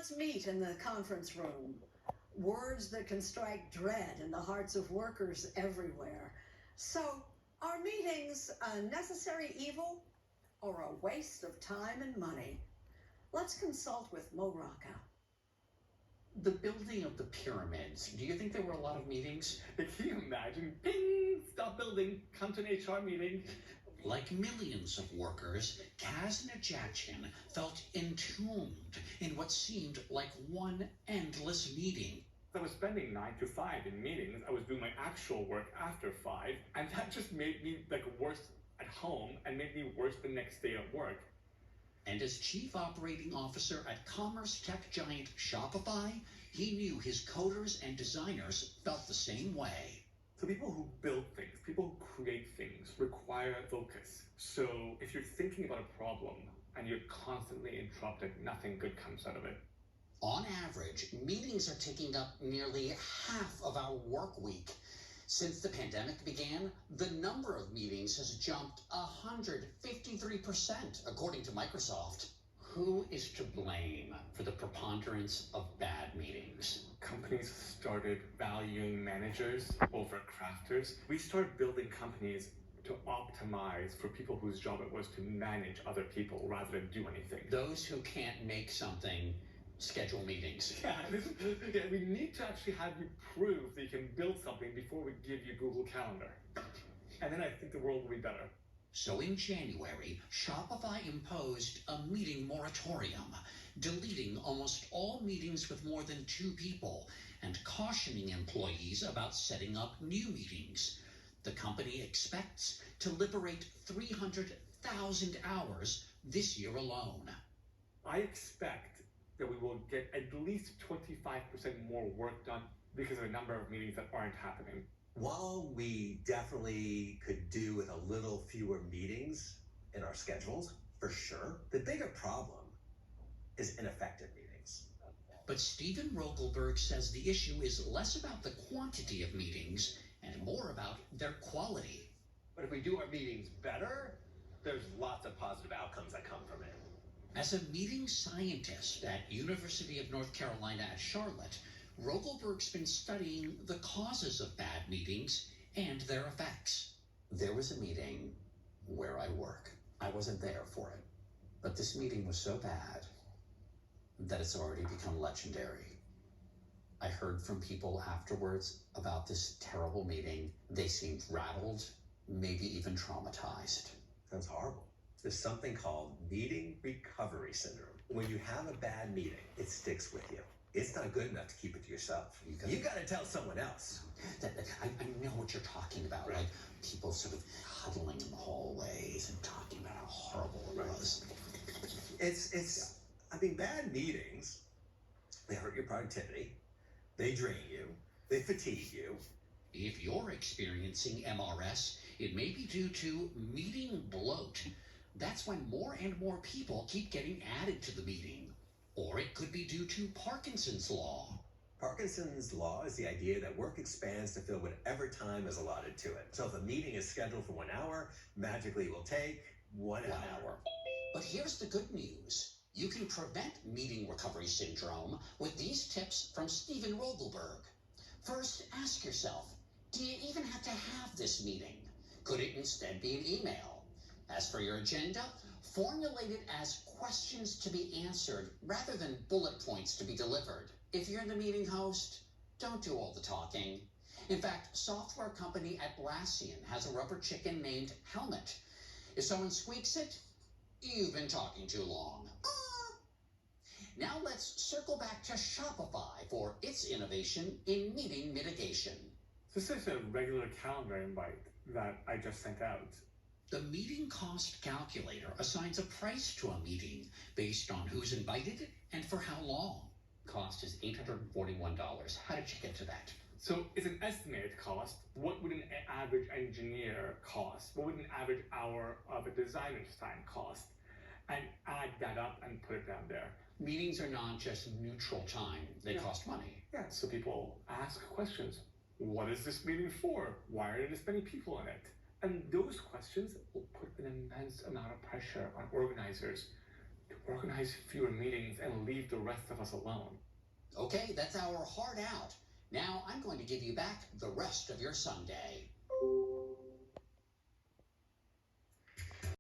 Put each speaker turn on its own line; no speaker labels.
let's meet in the conference room. Words that can strike dread in the hearts of workers everywhere. So, are meetings a necessary evil or a waste of time and money? Let's consult with Mo Rocca.
The building of the pyramids, do you think there were a lot of meetings?
Can you imagine? Ping! Stop building. Come to an HR meeting.
Like millions of workers, Kaz Najatian felt entombed in what seemed like one endless meeting.
I was spending 9 to 5 in meetings. I was doing my actual work after 5, and that just made me worse at home and made me worse the next day at work.
And as chief operating officer at commerce tech giant Shopify, he knew his coders and designers felt the same way.
So people who build things, people who create things require focus. So if you're thinking about a problem and you're constantly interrupted, nothing good comes out of it.
On average, meetings are taking up nearly half of our work week. Since the pandemic began, the number of meetings has jumped 153%, according to Microsoft. Who is to blame for the preponderance of bad meetings?
Companies started valuing managers over crafters. We started building companies to optimize for people whose job it was to manage other people rather than do anything.
Those who can't make something schedule meetings.
Yeah, we need to actually have you prove that you can build something before we give you Google Calendar. And then I think the world will be better.
So in January, Shopify imposed a meeting moratorium, deleting almost all meetings with more than 2 people and cautioning employees about setting up new meetings. The company expects to liberate 300,000 hours this year alone.
I expect that we will get at least 25% more work done because of the number of meetings that aren't happening.
While we definitely could do with a little fewer meetings in our schedules, for sure, the bigger problem is ineffective meetings.
But Stephen Rogelberg says the issue is less about the quantity of meetings and more about their quality.
But if we do our meetings better, there's lots of positive outcomes that come from it.
As a meeting scientist at University of North Carolina at Charlotte, Rogelberg's been studying the causes of bad meetings and their effects. There was a meeting where I work. I wasn't there for it, but this meeting was so bad that it's already become legendary. I heard from people afterwards about this terrible meeting. They seemed rattled, maybe even traumatized.
Sounds horrible. There's something called meeting recovery syndrome. When you have a bad meeting, it sticks with you. It's not good enough to keep it to yourself. You got to tell someone else.
I know what you're talking about,
right?
Like people sort of huddling in the hallways and talking about how horrible it was.
I mean, bad meetings, they hurt your productivity, they drain you, they fatigue you.
If you're experiencing MRS, it may be due to meeting bloat. That's when more and more people keep getting added to the meeting. Or it could be due to Parkinson's law.
Parkinson's law is the idea that work expands to fill whatever time is allotted to it. So if a meeting is scheduled for 1 hour, magically it will take 1 hour.
But here's the good news. You can prevent meeting recovery syndrome with these tips from Stephen Rogelberg. First, ask yourself, do you even have to have this meeting? Could it instead be an email? As for your agenda, formulate it as questions to be answered rather than bullet points to be delivered. If you're the meeting host, don't do all the talking. In fact, software company Atlassian has a rubber chicken named Helmet. If someone squeaks it, you've been talking too long. Now let's circle back to Shopify for its innovation in meeting mitigation.
This is a regular calendar invite that I just sent out.
The meeting cost calculator assigns a price to a meeting based on who's invited and for how long. Cost is $841. How did you get to that?
So it's an estimated cost. What would an average engineer cost? What would an average hour of a designer's time cost? And add that up and put it down there.
Meetings are not just neutral time. They cost money.
Yeah, so people ask questions. What is this meeting for? Why are there this many people in it? And those questions will put an immense amount of pressure on organizers to organize fewer meetings and leave the rest of us alone.
Okay, that's our hard out. Now I'm going to give you back the rest of your Sunday.